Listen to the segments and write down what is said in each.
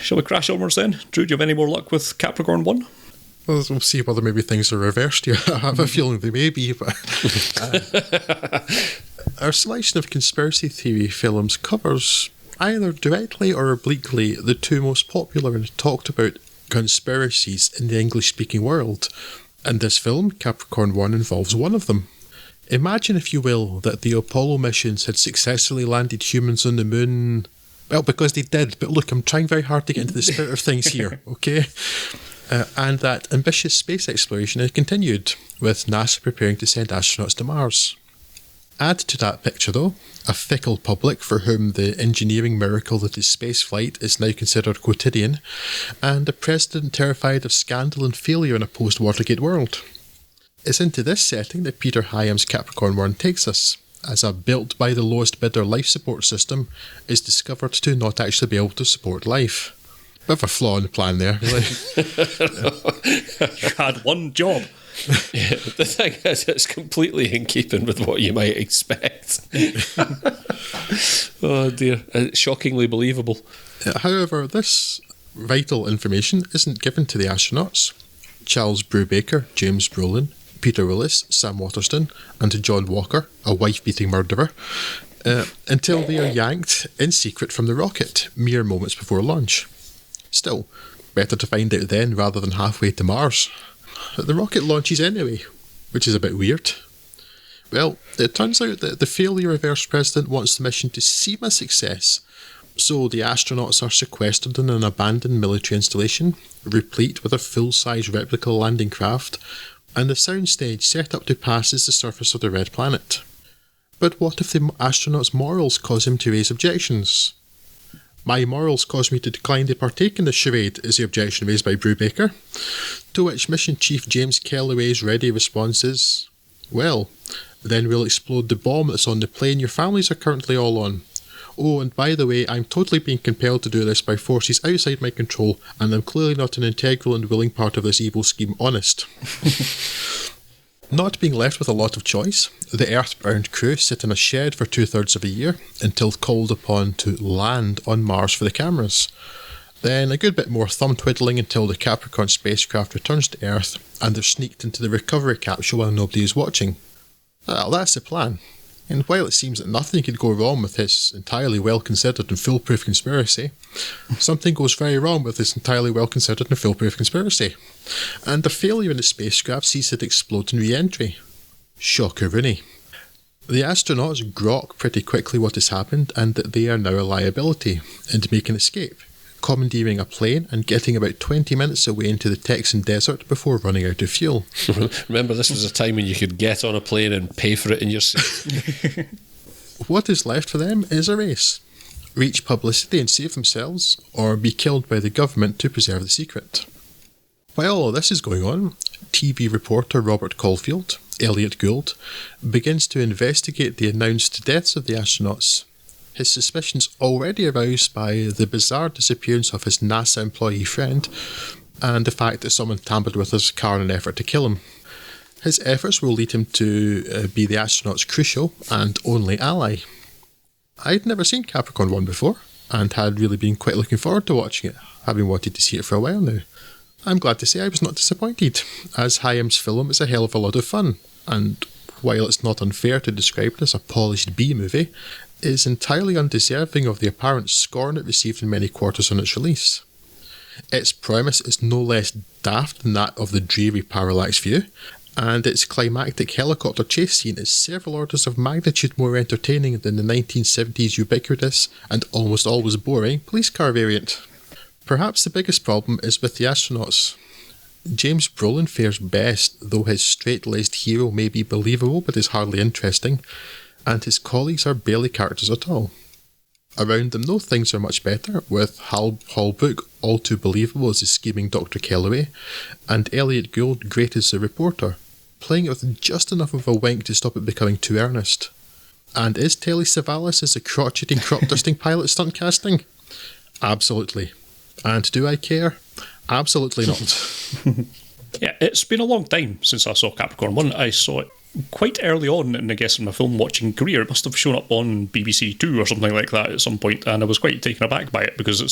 Shall we crash onwards then? Drew, do you have any more luck with Capricorn One? We'll see whether maybe things are reversed here. I have a feeling they may be. But, our selection of conspiracy theory films covers, either directly or obliquely, the two most popular and talked about conspiracies in the English-speaking world. And this film, Capricorn One, involves one of them. Imagine, if you will, that the Apollo missions had successfully landed humans on the moon. Well, because they did, but look, I'm trying very hard to get into the spirit of things here, okay? And that ambitious space exploration had continued, with NASA preparing to send astronauts to Mars. Add to that picture, though, a fickle public for whom the engineering miracle that is spaceflight is now considered quotidian, and a president terrified of scandal and failure in a post-Watergate world. It's into this setting that Peter Hyam's Capricorn One takes us, as a built-by-the-lowest-bidder life support system is discovered to not actually be able to support life. Bit of a flaw in the plan there, really. You had one job. Yeah, the thing is, it's completely in keeping with what you might expect. Oh dear, it's shockingly believable. However, this vital information isn't given to the astronauts. Charles Brubaker, James Brolin, Peter Willis, Sam Waterston, and John Walker, a wife-beating murderer, until they are yanked in secret from the rocket, mere moments before launch. Still, better to find out then rather than halfway to Mars. The rocket launches anyway, which is a bit weird. Well, it turns out that the failure reverse president wants the mission to seem a success, so the astronauts are sequestered in an abandoned military installation, replete with a full-size replica landing craft, and the soundstage set up to pass as the surface of the red planet. But what if the astronauts' morals cause him to raise objections? My morals cause me to decline to partake in this charade, is the objection raised by Brubaker. To which Mission Chief James Kellaway's ready response is, well, then we'll explode the bomb that's on the plane your families are currently all on. Oh, and by the way, I'm totally being compelled to do this by forces outside my control, and I'm clearly not an integral and willing part of this evil scheme, honest. Not being left with a lot of choice, the Earthbound crew sit in a shed for 2/3 of a year until called upon to land on Mars for the cameras. Then a good bit more thumb-twiddling until the Capricorn spacecraft returns to Earth and they're sneaked into the recovery capsule while nobody is watching. Well, that's the plan. And while it seems that nothing could go wrong with this entirely well-considered and foolproof conspiracy, something goes very wrong with this entirely well-considered and foolproof conspiracy. And the failure in the spacecraft sees it explode in re-entry. Shocker-rooney. The astronauts grok pretty quickly what has happened and that they are now a liability, and make an escape, commandeering a plane and getting about 20 minutes away into the Texan desert before running out of fuel. Remember, this was a time when you could get on a plane and pay for it in your seat. What is left for them is a race. Reach publicity and save themselves, or be killed by the government to preserve the secret. While all of this is going on, TV reporter Robert Caulfield, Elliot Gould, begins to investigate the announced deaths of the astronauts. His suspicions already aroused by the bizarre disappearance of his NASA employee friend and the fact that someone tampered with his car in an effort to kill him. His efforts will lead him to be the astronauts' crucial and only ally. I'd never seen Capricorn One before and had really been quite looking forward to watching it, having wanted to see it for a while now. I'm glad to say I was not disappointed, as Hyam's film is a hell of a lot of fun, and while it's not unfair to describe it as a polished B-movie, is entirely undeserving of the apparent scorn it received in many quarters on its release. Its premise is no less daft than that of the dreary Parallax View, and its climactic helicopter chase scene is several orders of magnitude more entertaining than the 1970s ubiquitous and almost always boring police car variant. Perhaps the biggest problem is with the astronauts. James Brolin fares best, though his straight-laced hero may be believable but is hardly interesting, and his colleagues are barely characters at all. Around them, though, things are much better, with Hal Holbrook all too believable as the scheming Dr. Kellaway, and Elliot Gould great as the reporter, playing it with just enough of a wink to stop it becoming too earnest. And is Telly Savalas as a crotch-eating, crop-dusting pilot stunt casting? Absolutely. And do I care? Absolutely not. Yeah, it's been a long time since I saw Capricorn One. I saw it quite early on in, I guess, in my film watching career. It must have shown up on BBC Two or something like that at some point, and I was quite taken aback by it because I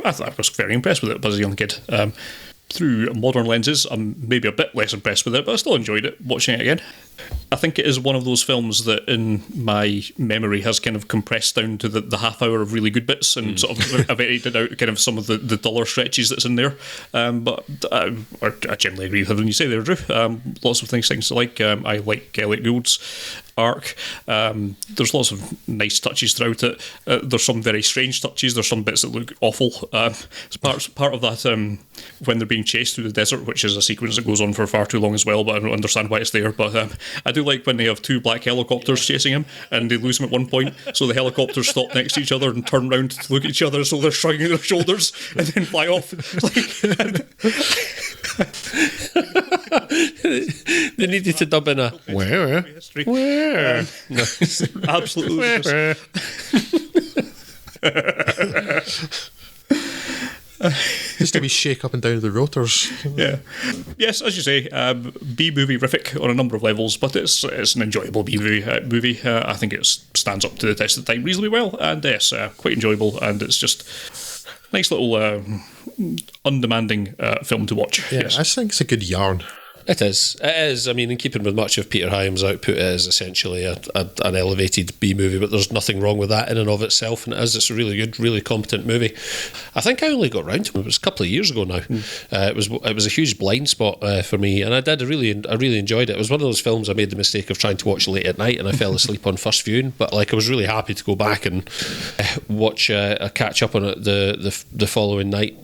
was very impressed with it as a young kid. Through modern lenses, I'm maybe a bit less impressed with it, but I still enjoyed it watching it again. I think it is one of those films that in my memory has kind of compressed down to the half hour of really good bits and sort of I've edited out kind of some of the duller stretches that's in there. But I generally agree with everything you say there, Drew. Lots of things to like. I like Elliot Gould's arc. There's lots of nice touches throughout it. There's some very strange touches. There's some bits that look awful. It's part of that when they're being chased through the desert, which is a sequence that goes on for far too long as well, but I don't understand why it's there. But I do like when they have two black helicopters chasing him and they lose him at one point, so the helicopters stop next to each other and turn round to look at each other, so they're shrugging their shoulders and then fly off. They needed to dub in a where? No, absolutely. Just to be shake up and down the rotors. Yeah. Yes, as you say, B-movie-rific on a number of levels, but it's an enjoyable movie. I think it stands up to the test of time reasonably well, and yes, quite enjoyable, and it's just nice little undemanding film to watch. Yeah, yes. I think it's a good yarn. It is. I mean, in keeping with much of Peter Hyam's output, it is essentially an elevated B movie, but there's nothing wrong with that in and of itself, and it's a really good, really competent movie. I think I only got round to it. It was a couple of years ago now. It was a huge blind spot for me, and I really enjoyed it. It was one of those films I made the mistake of trying to watch late at night, and I fell asleep on first viewing. But I was really happy to go back and watch a catch up on it the following night.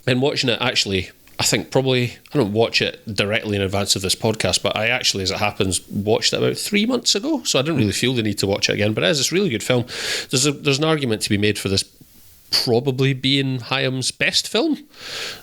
And watching it actually, I think probably, I don't watch it directly in advance of this podcast, but I actually, as it happens, watched it about 3 months ago, so I didn't really feel the need to watch it again. But it is, it's a really good film. There's an argument to be made for this probably being Hyam's best film.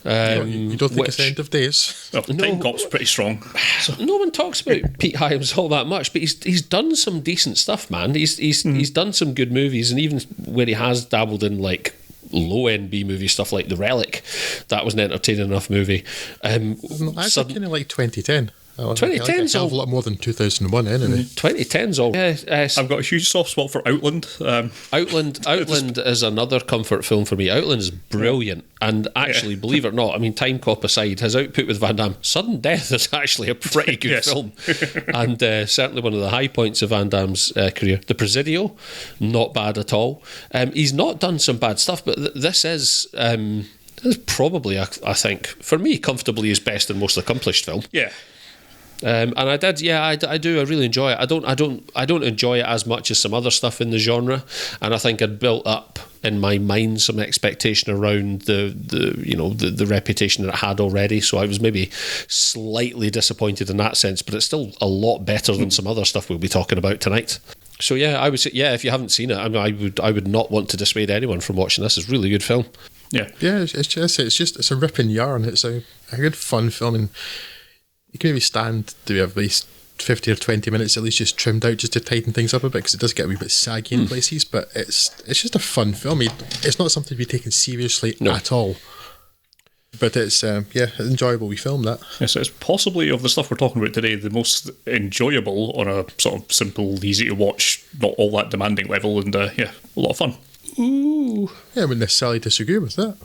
You don't think it's the end of days? Well, Time Cop's pretty strong. So. No one talks about Pete Hyams all that much, but he's done some decent stuff, man. He's done some good movies, and even where he has dabbled in like low-end B-movie stuff like The Relic, that was an entertaining enough movie. That's kind of like 2010. 2010's a lot more than 2001 anyway. 2010's all. Yeah, I've got a huge soft spot for Outland. Outland is another comfort film for me. Outland is brilliant, and actually, believe it or not, I mean, Time Cop aside, his output with Van Damme, Sudden Death is actually a pretty good film, and certainly one of the high points of Van Damme's career. The Presidio, not bad at all. He's not done some bad stuff, but this is probably, I think, for me, comfortably his best and most accomplished film. Yeah. And I did, I do. I really enjoy it. I don't enjoy it as much as some other stuff in the genre, and I think I'd built up in my mind some expectation around the reputation that it had already. So I was maybe slightly disappointed in that sense, but it's still a lot better than some other stuff we'll be talking about tonight. So yeah, I would say, if you haven't seen it, I would not want to dissuade anyone from watching this. It's a really good film. Yeah, it's a ripping yarn. It's a good fun film, and you can maybe stand to have at least 50 or 20 minutes at least just trimmed out just to tighten things up a bit, because it does get a wee bit saggy in places, but it's just a fun film. It's not something to be taken seriously at all. But it's an enjoyable wee film, that. Yes, it's possibly, of the stuff we're talking about today, the most enjoyable on a sort of simple, easy to watch, not all that demanding level, and a lot of fun. Ooh. Yeah, I wouldn't necessarily disagree with that.